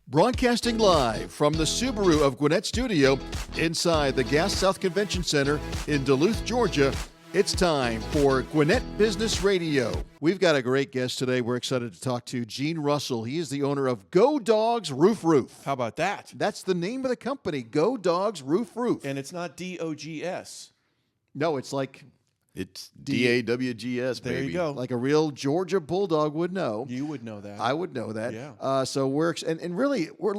Broadcasting live from the Subaru of Gwinnett studio inside the Gas South Convention Center in Duluth, Georgia, it's time for Gwinnett Business Radio. We've got a great guest today. We're excited to talk to Gene Russell. He is the owner of Go Dawgs Roof Roof. How about that? That's the name of the company, Go Dawgs Roof Roof. And it's not D-O-G-S. No, it's like... It's D-A-W-G-S, baby. There you go. Like a real Georgia Bulldog would know. You would know that. I would know that. Yeah. So we're and really we're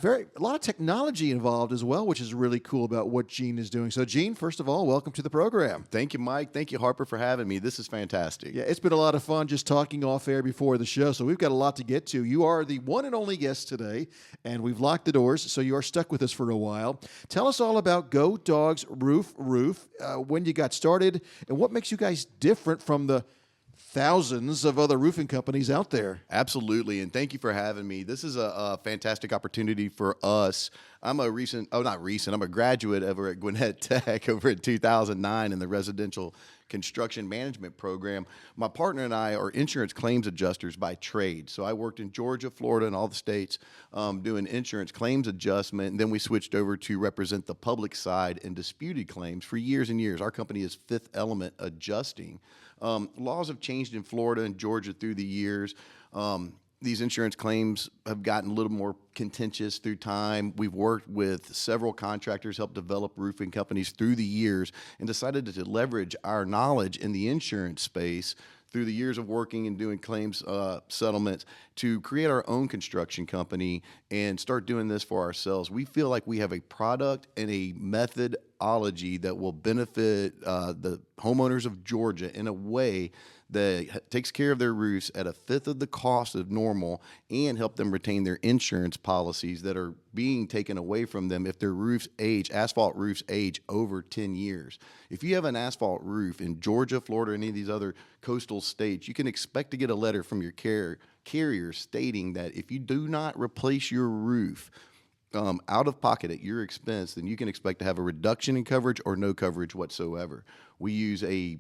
a lot of technology involved as well, which is really cool about what Gene is doing. So Gene, first of all, welcome to the program. Thank you, Mike. Thank you, Harper, for having me. This is fantastic. Yeah, it's been a lot of fun just talking off air before the show. So we've got a lot to get to. You are the one and only guest today, and we've locked the doors, so you are stuck with us for a while. Tell us all about Go Dawgs Roof Roof, when you got started, and what makes you guys different from the thousands of other roofing companies out there. Absolutely, and thank you for having me. This is a fantastic opportunity for us. I'm a graduate over at Gwinnett Tech over in 2009 in the residential construction management program. My partner and I are insurance claims adjusters by trade. So I worked in Georgia, Florida, and all the states doing insurance claims adjustment. And then we switched over to represent the public side in disputed claims for years and years. Our company is Fifth Element Adjusting. Laws have changed in Florida and Georgia through the years. These insurance claims have gotten a little more contentious through time. We've worked with several contractors, helped develop roofing companies through the years, and decided to leverage our knowledge in the insurance space through the years of working and doing claims settlements to create our own construction company and start doing this for ourselves. We feel like we have a product and a methodology that will benefit the homeowners of Georgia in a way that takes care of their roofs at a fifth of the cost of normal and help them retain their insurance policies that are being taken away from them if their roofs age, asphalt roofs age over 10 years. If you have an asphalt roof in Georgia, Florida, or any of these other coastal states, you can expect to get a letter from your carrier stating that if you do not replace your roof out of pocket at your expense, then you can expect to have a reduction in coverage or no coverage whatsoever. We use a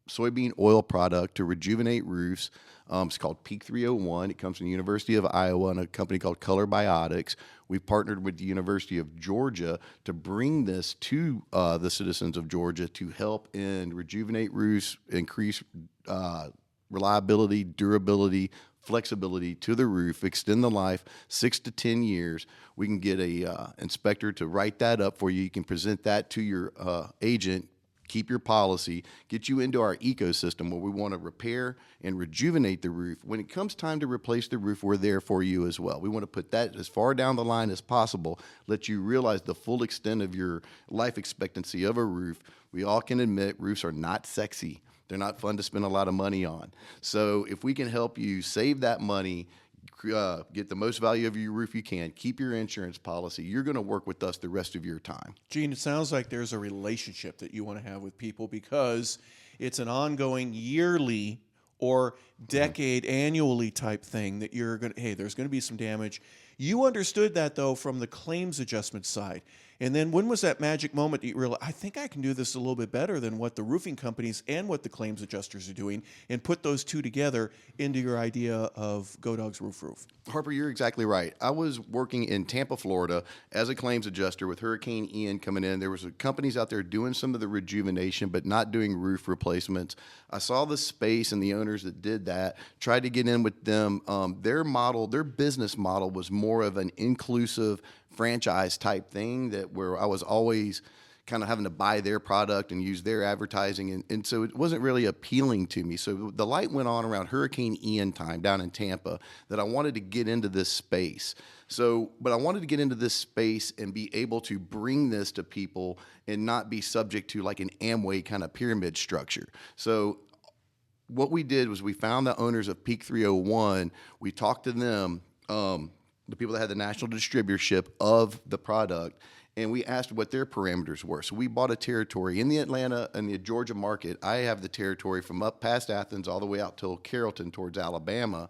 soybean oil product to rejuvenate roofs. It's called Peak 301. It comes from the University of Iowa and a company called Color Biotics. We've partnered with the University of Georgia to bring this to the citizens of Georgia to help in rejuvenate roofs, increase reliability, durability, flexibility to the roof, extend the life 6 to 10 years. We can get a inspector to write that up for you. You can present that to your agent, keep your policy, get you into our ecosystem where we want to repair and rejuvenate the roof. When it comes time to replace the roof, we're there for you as well. We want to put that as far down the line as possible, let you realize the full extent of your life expectancy of a roof. We all can admit roofs are not sexy. They're not fun to spend a lot of money on. So if we can help you save that money, get the most value of your roof you can, keep your insurance policy, you're going to work with us the rest of your time. Gene, it sounds like there's a relationship that you want to have with people because it's an ongoing yearly or decade annually type thing that you're going to, hey, there's going to be some damage. You understood that, though, from the claims adjustment side. And then when was that magic moment that you realized, I think I can do this a little bit better than what the roofing companies and what the claims adjusters are doing, and put those two together into your idea of Go Dawgs Roof Roof? Harper, you're exactly right. I was working in Tampa, Florida as a claims adjuster with Hurricane Ian coming in. There was companies out there doing some of the rejuvenation but not doing roof replacements. I saw the space and the owners that did that, tried to get in with them. Their business model was more of an inclusive franchise type thing where I was always kind of having to buy their product and use their advertising. And so it wasn't really appealing to me. So the light went on around Hurricane Ian time down in Tampa that I wanted to get into this space. But I wanted to get into this space and be able to bring this to people and not be subject to like an Amway kind of pyramid structure. So what we did was we found the owners of Peak 301. We talked to them, the people that had the national distributorship of the product, and we asked what their parameters were. So we bought a territory in the Atlanta and the Georgia market. I have the territory from up past Athens all the way out till Carrollton towards Alabama.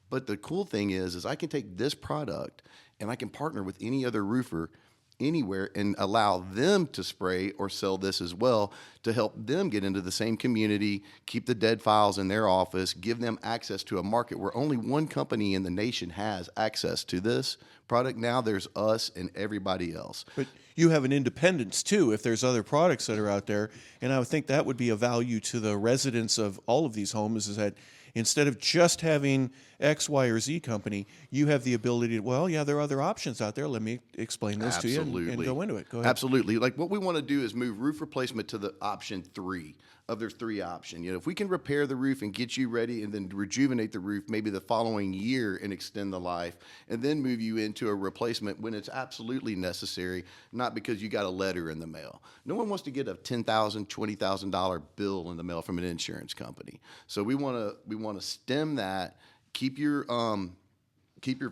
But the cool thing is I can take this product and I can partner with any other roofer anywhere and allow them to spray or sell this as well to help them get into the same community, keep the dead files in their office, give them access to a market where only one company in the nation has access to this product. Now there's us and everybody else. But you have an independence too if there's other products that are out there, and I would think that would be a value to the residents of all of these homes, is that instead of just having X, Y, or Z company, you have the ability to, well, yeah, there are other options out there. Let me explain those to you and go into it. Go ahead. Absolutely. Like what we want to do is move roof replacement to the option 3 of their 3 option. You know, if we can repair the roof and get you ready and then rejuvenate the roof maybe the following year and extend the life, and then move you into a replacement when it's absolutely necessary, not because you got a letter in the mail. No one wants to get a $10,000, $20,000 bill in the mail from an insurance company. So we want to stem that, keep your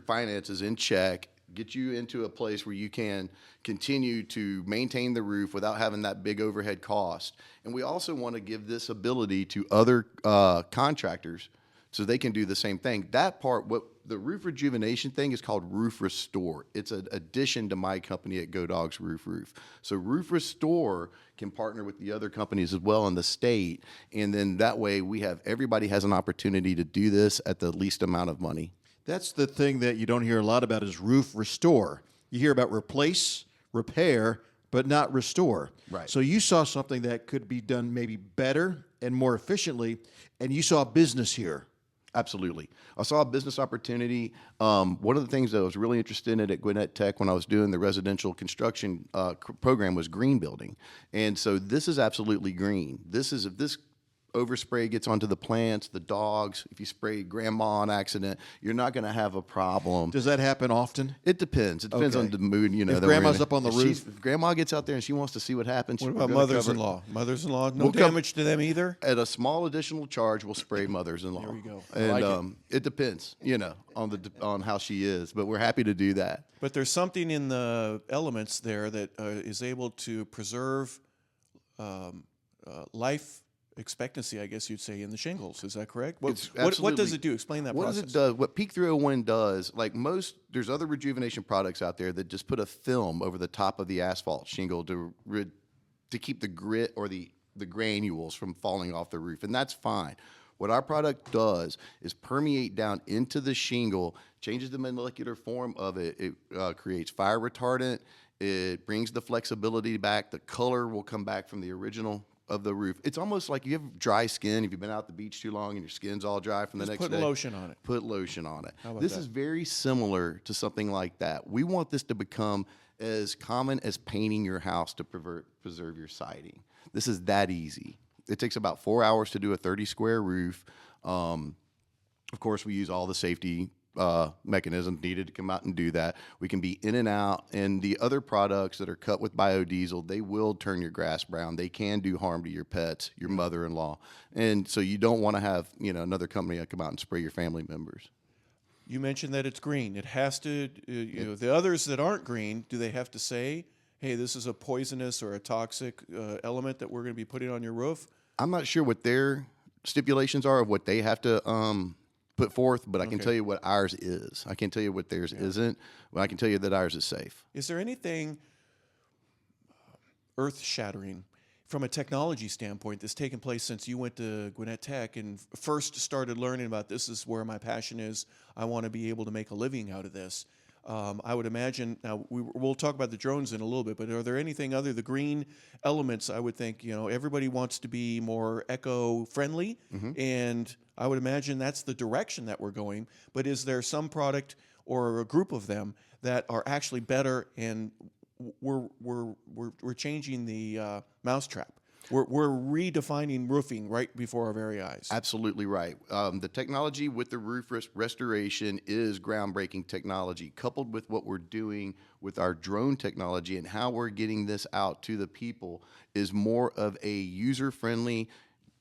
finances in check, get you into a place where you can continue to maintain the roof without having that big overhead cost. And we also want to give this ability to other contractors so they can do the same thing. That part, what the roof rejuvenation thing is called Roof Restore. It's an addition to my company at Go Dawgs Roof Roof. So Roof Restore can partner with the other companies as well in the state, and then that way everybody has an opportunity to do this at the least amount of money. That's the thing that you don't hear a lot about is roof restore. You hear about replace, repair, but not restore. Right. So you saw something that could be done maybe better and more efficiently, and you saw business here. Absolutely. I saw a business opportunity. One of the things that I was really interested in at Gwinnett Tech when I was doing the residential construction program was green building. And so this is absolutely green. If this overspray gets onto the plants, the dogs, if you spray grandma on accident, you're not going to have a problem. Does that happen often? It depends. It depends on the mood. You know, if grandma's up on the roof, if grandma gets out there and she wants to see what happens. What about mothers-in-law? Mothers-in-law, no damage to them either? At a small additional charge, we'll spray mothers-in-law. There we go. And it depends, you know, on how she is. But we're happy to do that. But there's something in the elements there that is able to preserve life expectancy, I guess you'd say, in the shingles. Is that correct? What does it do? Explain that process. What does it do? What Peak 301 does, like there's other rejuvenation products out there that just put a film over the top of the asphalt shingle to keep the grit or the granules from falling off the roof, and that's fine. What our product does is permeate down into the shingle, changes the molecular form of it. It creates fire retardant. It brings the flexibility back. The color will come back from the original of the roof. It's almost like you have dry skin if you've been out at the beach too long and your skin's all dry from the next day. Put lotion on it. Put lotion on it. How about This that? is very similar to something like that. We want this to become as common as painting your house to preserve your siding. This is that easy. It takes about 4 hours to do a 30-square roof. Of course, we use all the safety mechanisms needed to come out and do that. We can be in and out, and the other products that are cut with biodiesel, they will turn your grass brown. They can do harm to your pets, your mother-in-law, and so you don't want to have another company that come out and spray your family members. You mentioned that it's green. It has to. The others that aren't green, do they have to say, "Hey, this is a poisonous or a toxic element that we're going to be putting on your roof"? I'm not sure what their stipulations are of what they have to put forth, but I can tell you what ours is. I can't tell you what theirs isn't, but I can tell you that ours is safe. Is there anything earth-shattering from a technology standpoint that's taken place since you went to Gwinnett Tech and first started learning about this is where my passion is, I want to be able to make a living out of this? I would imagine, now we'll talk about the drones in a little bit, but are there anything other, the green elements? I would think, everybody wants to be more eco-friendly, and I would imagine that's the direction that we're going. But is there some product or a group of them that are actually better, and we're changing the mousetrap? We're redefining roofing right before our very eyes. Absolutely right. The technology with the roof restoration is groundbreaking technology, coupled with what we're doing with our drone technology and how we're getting this out to the people is more of a user-friendly.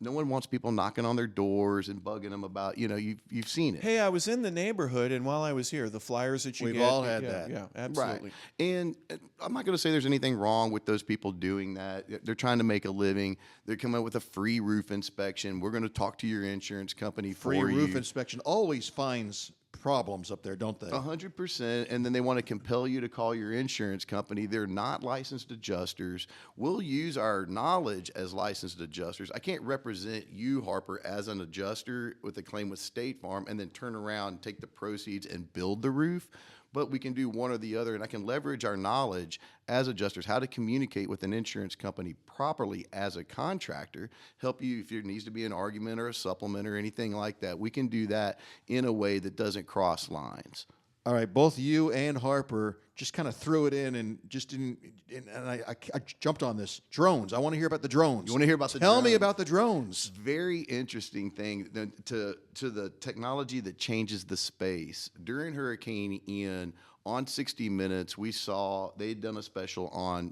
No one wants people knocking on their doors and bugging them about, you've seen it. Hey, I was in the neighborhood, and while I was here, the flyers that you We've get. all had that. Yeah, absolutely. Right. And I'm not going to say there's anything wrong with those people doing that. They're trying to make a living. They're coming up with a free roof inspection. We're going to talk to your insurance company free for you. roof inspection always finds problems up there, don't they? 100%. And then they want to compel you to call your insurance company. They're not licensed adjusters. We'll use our knowledge as licensed adjusters. I can't represent you, Harper, as an adjuster with a claim with State Farm and then turn around and take the proceeds and build the roof. But we can do one or the other, and I can leverage our knowledge as adjusters, how to communicate with an insurance company properly as a contractor, help you if there needs to be an argument or a supplement or anything like that. We can do that in a way that doesn't cross lines. All right, both you and Harper just kind of threw it in and just didn't. And I jumped on this. Drones. I want to hear about the drones. You want to hear about the Tell me drones? about the drones. Very interesting thing to the technology that changes the space. During Hurricane Ian, on 60 Minutes, we saw they'd done a special on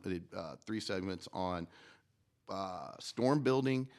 3 segments on storm building,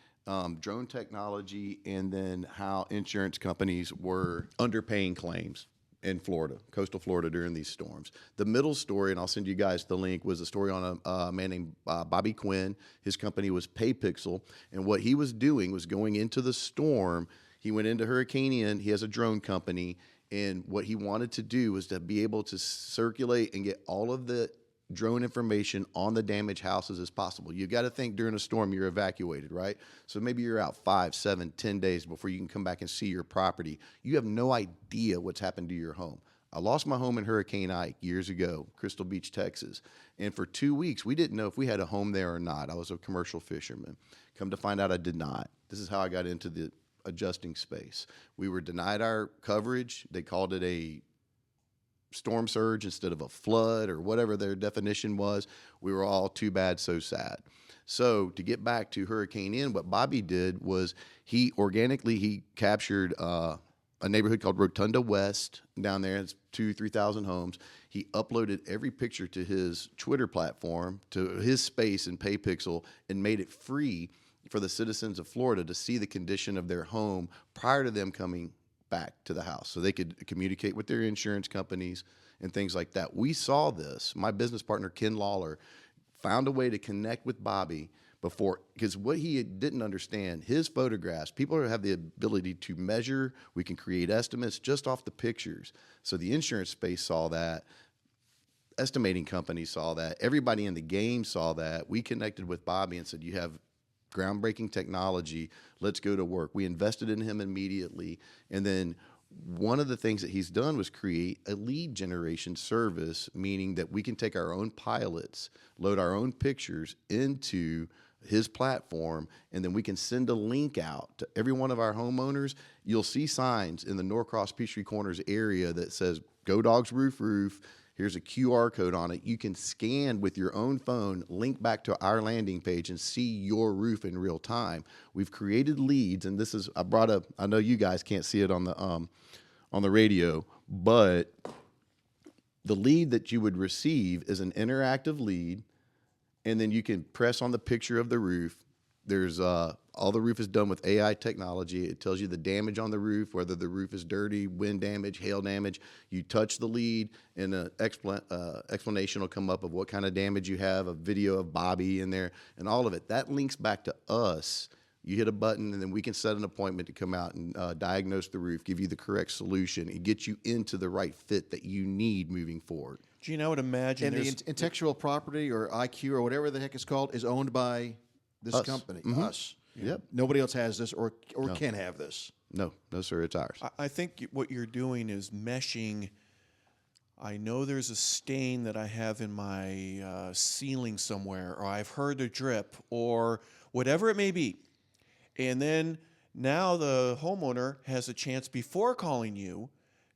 drone technology, and then how insurance companies were underpaying claims in Florida, coastal Florida, during these storms. The middle story, and I'll send you guys the link, was a story on a man named Bobby Quinn. His company was PayPixel, and what he was doing was going into the storm. He went into Hurricane Ian. He has a drone company, and what he wanted to do was to be able to circulate and get all of the drone information on the damaged houses as possible. You got to think during a storm you're evacuated, right? So maybe you're out 5, 7, 10 days before you can come back and see your property. You have no idea what's happened to your home. I lost my home in Hurricane Ike years ago, Crystal Beach, Texas. And for 2 weeks, we didn't know if we had a home there or not. I was a commercial fisherman. Come to find out I did not. This is how I got into the adjusting space. We were denied our coverage. They called it a storm surge instead of a flood or whatever their definition was. We were all too bad, so sad. So to get back to Hurricane Ian, what Bobby did was he captured a neighborhood called Rotunda West down there. It's 2,000-3,000 homes. He uploaded every picture to his Twitter platform, to his space in PayPixel, and made it free for the citizens of Florida to see the condition of their home prior to them coming back to the house, so they could communicate with their insurance companies and things like that. We saw this. My business partner, Ken Lawler, found a way to connect with Bobby before, because what he didn't understand, his photographs, people have the ability to measure. We can create estimates just off the pictures. So the insurance space saw that. Estimating companies saw that. Everybody in the game saw that. We connected with Bobby and said, you have groundbreaking technology. Let's go to work. We invested in him immediately. And then one of the things that he's done was create a lead generation service, meaning that we can take our own pilots, load our own pictures into his platform, and then we can send a link out to every one of our homeowners. You'll see signs in the Norcross Peachtree Corners area that says, Go Dawgs Roof Roof. Here's a QR code on it. You can scan with your own phone, link back to our landing page, and see your roof in real time. We've created leads, and this is, I know you guys can't see it on the radio, but the lead that you would receive is an interactive lead, and then you can press on the picture of the roof. There's all the roof is done with AI technology. It tells you the damage on the roof, whether the roof is dirty, wind damage, hail damage. You touch the lead, and an explanation will come up of what kind of damage you have, a video of Bobby in there, and all of it. That links back to us. You hit a button, and then we can set an appointment to come out and diagnose the roof, give you the correct solution, and get you into the right fit that you need moving forward. Gene, I would imagine And the intellectual property or IQ or whatever the heck it's called is owned by this company, us. Yep. Nobody else has this or can have this. No, sir, it's ours. I think what you're doing is meshing. I know there's a stain that I have in my ceiling somewhere, or I've heard a drip, or whatever it may be. And then now the homeowner has a chance before calling you,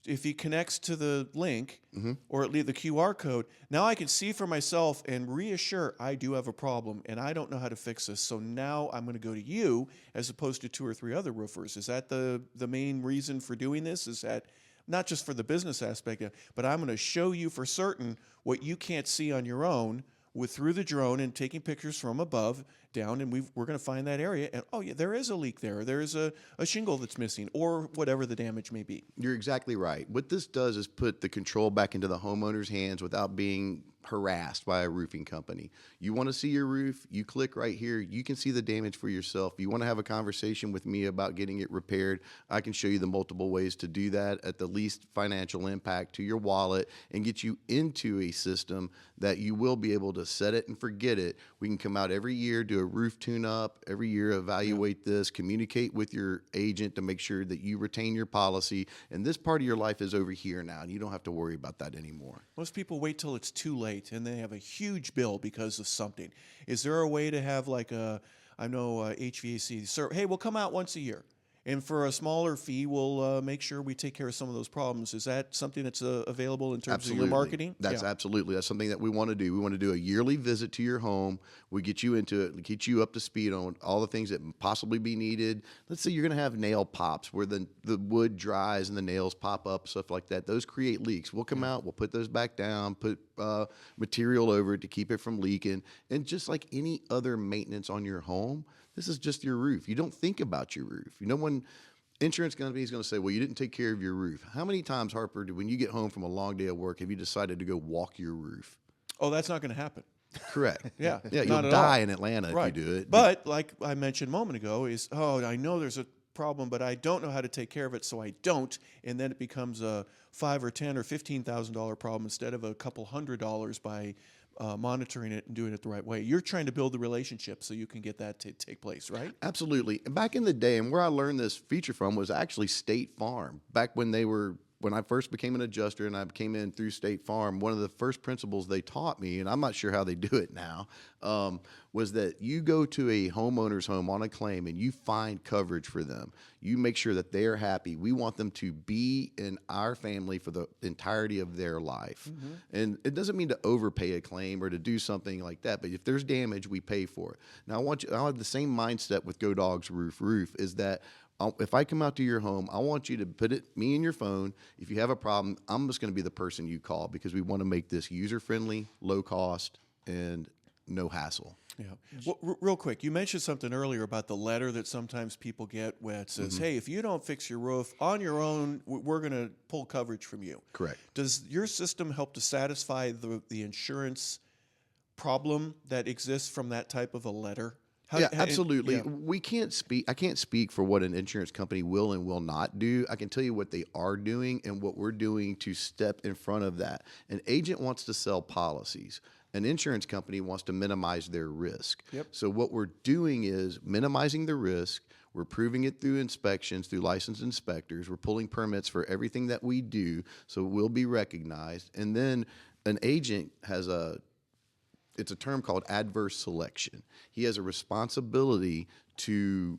if he connects to the link or at least the QR code, now I can see for myself and reassure I do have a problem and I don't know how to fix this. So now I'm going to go to you as opposed to 2 or 3 other roofers. Is that the main reason for doing this? Is that not just for the business aspect, but I'm going to show you for certain what you can't see on your own through the drone and taking pictures from above down, and we're going to find that area, and oh yeah, there is a leak there. There is a shingle that's missing, or whatever the damage may be. You're exactly right. What this does is put the control back into the homeowner's hands without being harassed by a roofing company. You want to see your roof, you click right here. You can see the damage for yourself. You want to have a conversation with me about getting it repaired, I can show you the multiple ways to do that at the least financial impact to your wallet and get you into a system that you will be able to set it and forget it. We can come out every year, do a roof tune-up, every year evaluate this, communicate with your agent to make sure that you retain your policy, and this part of your life is over here now, and you don't have to worry about that anymore. Most people wait till it's too late and they have a huge bill because of something. Is there a way to have like HVAC, sir, hey, we'll come out once a year, and for a smaller fee, we'll make sure we take care of some of those problems? Is that something that's available in terms of your marketing? That's something that we want to do. We want to do a yearly visit to your home. We get you into it, get you up to speed on all the things that possibly be needed. Let's say you're going to have nail pops where the wood dries and the nails pop up, stuff like that. Those create leaks. We'll come out, we'll put those back down, put material over it to keep it from leaking. And just like any other maintenance on your home, this is just your roof. You don't think about your roof. You know, when insurance company is going to say, well, you didn't take care of your roof. How many times, Harper, when you get home from a long day of work, have you decided to go walk your roof? Oh, that's not going to happen. Correct. Yeah. You'll die in Atlanta if you do it. But like I mentioned a moment ago, I know there's a problem, but I don't know how to take care of it, so I don't. And then it becomes a $5,000 or $10,000 or $15,000 problem instead of a couple $100 by monitoring it and doing it the right way. You're trying to build the relationship so you can get that to take place, right? Absolutely. And back in the day, and where I learned this feature from was actually State Farm. Back when I first became an adjuster and I came in through State Farm, one of the first principles they taught me, and I'm not sure how they do it now, was that you go to a homeowner's home on a claim and you find coverage for them. You make sure that they're happy. We want them to be in our family for the entirety of their life. Mm-hmm. And it doesn't mean to overpay a claim or to do something like that, but if there's damage, we pay for it. Now, I have the same mindset with Go Dawgs Roof Roof, is that if I come out to your home, I want you to put me in your phone. If you have a problem, I'm just going to be the person you call because we want to make this user-friendly, low cost, and no hassle. Yeah. Well, real quick, you mentioned something earlier about the letter that sometimes people get where it says, hey, if you don't fix your roof on your own, we're going to pull coverage from you. Correct. Does your system help to satisfy the insurance problem that exists from that type of a letter? Absolutely. I can't speak for what an insurance company will and will not do. I can tell you what they are doing and what we're doing to step in front of that. An agent wants to sell policies. An insurance company wants to minimize their risk. Yep. So what we're doing is minimizing the risk. We're proving it through inspections, through licensed inspectors. We're pulling permits for everything that we do, so we'll be recognized. And then an agent has it's a term called adverse selection. He has a responsibility to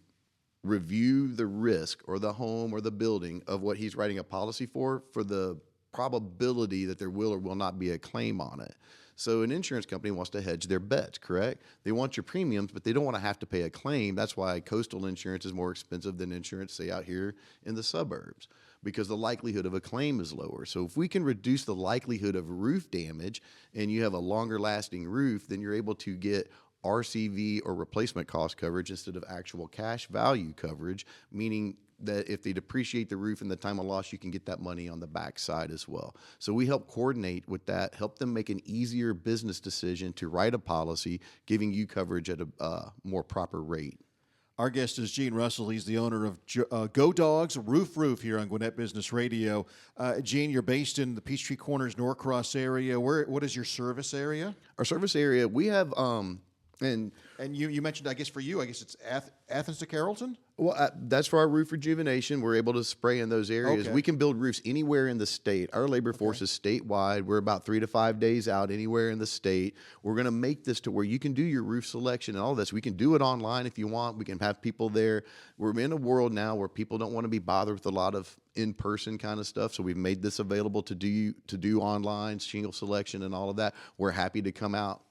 review the risk or the home or the building of what he's writing a policy for the probability that there will or will not be a claim on it. So an insurance company wants to hedge their bets, correct? They want your premiums, but they don't want to have to pay a claim. That's why coastal insurance is more expensive than insurance, say, out here in the suburbs, because the likelihood of a claim is lower. So if we can reduce the likelihood of roof damage and you have a longer lasting roof, then you're able to get RCV or replacement cost coverage instead of actual cash value coverage, meaning that if they depreciate the roof in the time of loss, you can get that money on the backside as well. So we help coordinate with that, help them make an easier business decision to write a policy, giving you coverage at a more proper rate. Our guest is Gene Russell. He's the owner of Go Dawgs Roof Roof here on Gwinnett Business Radio. Gene, you're based in the Peachtree Corners, Norcross area. What is your service area? Our service area, we have, and you mentioned, I guess for you, it's Athens to Carrollton? Well, that's for our roof rejuvenation. We're able to spray in those areas. Okay. We can build roofs anywhere in the state. Our labor force is statewide. We're about 3 to 5 days out anywhere in the state. We're going to make this to where you can do your roof selection and all this. We can do it online if you want. We can have people there. We're in a world now where people don't want to be bothered with a lot of in-person kind of stuff, so we've made this available to do online, shingle selection and all of that. We're happy to come out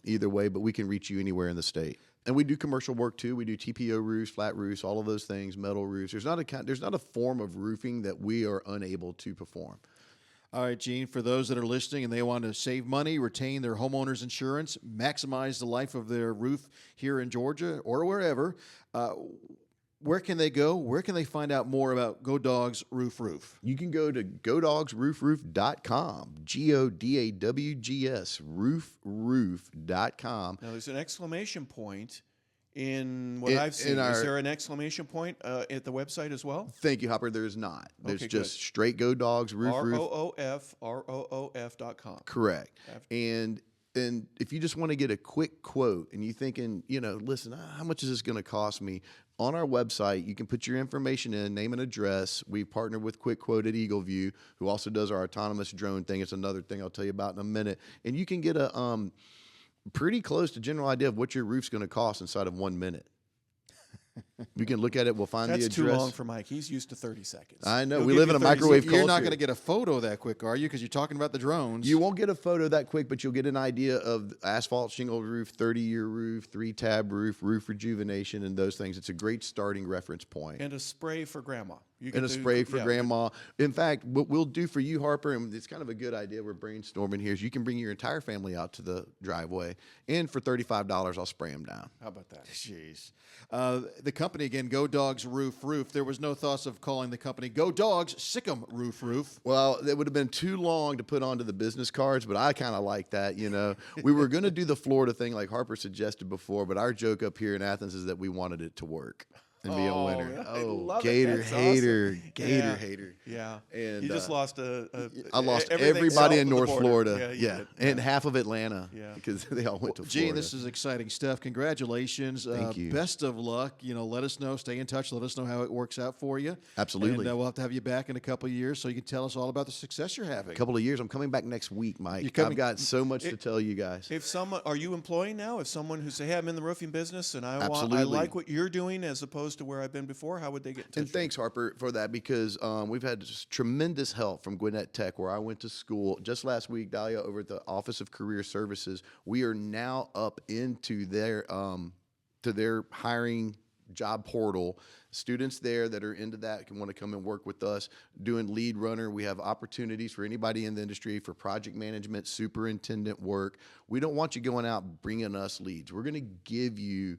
either way, but we can reach you anywhere in the state. And we do commercial work too. We do TPO roofs, flat roofs, all of those things, metal roofs. There's not a form of roofing that we are unable to perform. All right, Gene, for those that are listening and they want to save money, retain their homeowner's insurance, maximize the life of their roof here in Georgia or wherever, where can they go? Where can they find out more about Go Dawgs Roof Roof? You can go to godogsroofroof.com, GODAWGS, roofroof.com. Now, there's an exclamation point in what In- I've seen. in our- Is there an exclamation point at the website as well? Thank you, Hopper. There is not. There's Okay, just good. straight Go Dogs Roof Roof. ROOF.com. Correct. And if you just want to get a quick quote and you're thinking, listen, how much is this going to cost me? On our website, you can put your information in, name and address. We partner with Quick Quote at Eagle View, who also does our autonomous drone thing. It's another thing I'll tell you about in a minute. And you can get a pretty close to general idea of what your roof's going to cost inside of 1 minute. We can look at it. We'll find That's the address. too long for Mike. He's used to 30 seconds. I know. He'll We give live you in a 30 microwave You're not culture. going to get a photo that quick, are you? Because you're talking about the drones. You won't get a photo that quick, but you'll get an idea of asphalt shingle roof, 30-year roof, 3-tab roof, roof rejuvenation, and those things. It's a great starting reference point. And a spray for grandma. You And get a the- spray for yeah. grandma. In fact, what we'll do for you, Harper, and it's kind of a good idea we're brainstorming here, is you can bring your entire family out to the driveway, and for $35, I'll spray them down. How about that? Jeez. The company, again, Go Dawgs Roof Roof. There was no thoughts of calling the company Go Dawgs Sick'em Roof Roof. Well, it would have been too long to put onto the business cards, but I kind of like that, We were going to do the Florida thing like Harper suggested before, but our joke up here in Athens is that we wanted it to work and be a Oh, winner. I love it. Gator That's hater, awesome. Gator Yeah. hater. Yeah. And, you just lost I lost everything everybody south in of the North border. Florida. you Yeah, did. and half of Atlanta. Yeah. Because they all went to Florida. Gene, this is exciting stuff. Congratulations. Thank you. Best of luck. Let us know. Stay in touch. Let us know how it works out for you. Absolutely. And we'll have to have you back in a couple of years so you can tell us all about the success you're having. A couple of years. I'm coming back next week, Mike. You're coming- I've got so much to tell you guys. If someone, are you employing now? If someone who say, "Hey, I'm in the roofing business and I Absolutely. like what you're doing as opposed to where I've been before," how would they get in touch? And thanks, Harper, for that, because we've had just tremendous help from Gwinnett Tech, where I went to school. Just last week, Dahlia, over at the Office of Career Services, we are now up into their hiring job portal. Students there that are into that can want to come and work with us doing lead runner. We have opportunities for anybody in the industry for project management, superintendent work. We don't want you going out bringing us leads. We're going to give you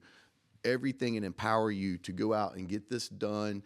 everything and empower you to go out and get this done.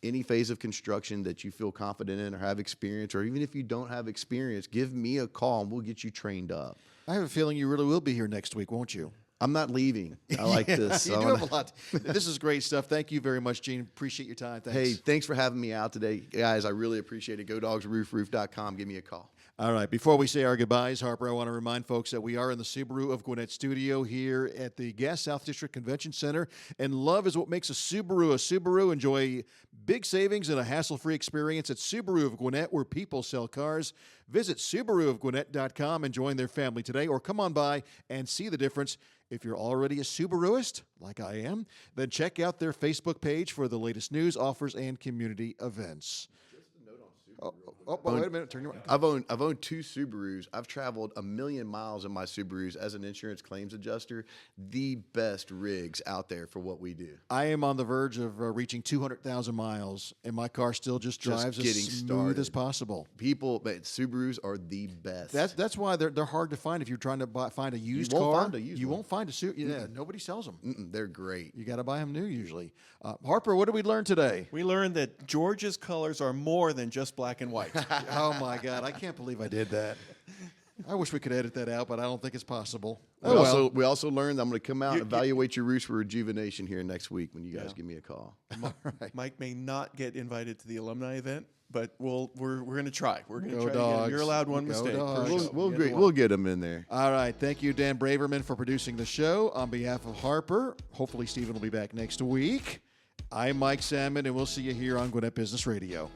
Any phase of construction that you feel confident in or have experience, or even if you don't have experience, give me a call and we'll get you trained up. I have a feeling you really will be here next week, won't you? I'm not leaving. I like this. You I do wanna- have a lot. This is great stuff. Thank you very much, Gene. Appreciate your time. Thanks. Hey, thanks for having me out today. Guys, I really appreciate it. GoDawgsRoofRoof.com. Give me a call. All right. Before we say our goodbyes, Harper, I want to remind folks that we are in the Subaru of Gwinnett studio here at the Gas South District Convention Center. And love is what makes a Subaru a Subaru. Enjoy big savings and a hassle-free experience at Subaru of Gwinnett, where people sell cars. Visit SubaruofGwinnett.com and join their family today, or come on by and see the difference. If you're already a Subaruist, like I am, then check out their Facebook page for the latest news, offers, and community events. Wait a minute. Turn your I've owned 2 Subarus. I've traveled 1 million miles in my Subarus as an insurance claims adjuster. The best rigs out there for what we do. I am on the verge of reaching 200,000 miles, and my car still just drives as getting smooth started. as possible. But Subarus are the best. That's why they're hard to find. If you're trying to find a used won't car, find a used you one. won't find a suit. Yeah, nobody sells them. They're great. You got to buy them new usually. Harper, what did we learn today? We learned that Georgia's colors are more than just black and white. Oh my God, I can't believe I did that. I wish we could edit that out, but I don't think it's possible. We also learned I'm going to come out and evaluate your roofs for rejuvenation here next week when you guys give me a call. Mike may not get invited to the alumni event, but we're going to try. We're going to Go try. To get him. Dogs. You're allowed one Go mistake. per Dogs. show. We'll get them in there. All right, thank you, Dan Braverman, for producing the show. On behalf of Harper, hopefully Stephen will be back next week. I'm Mike Salmon, and we'll see you here on Gwinnett Business Radio.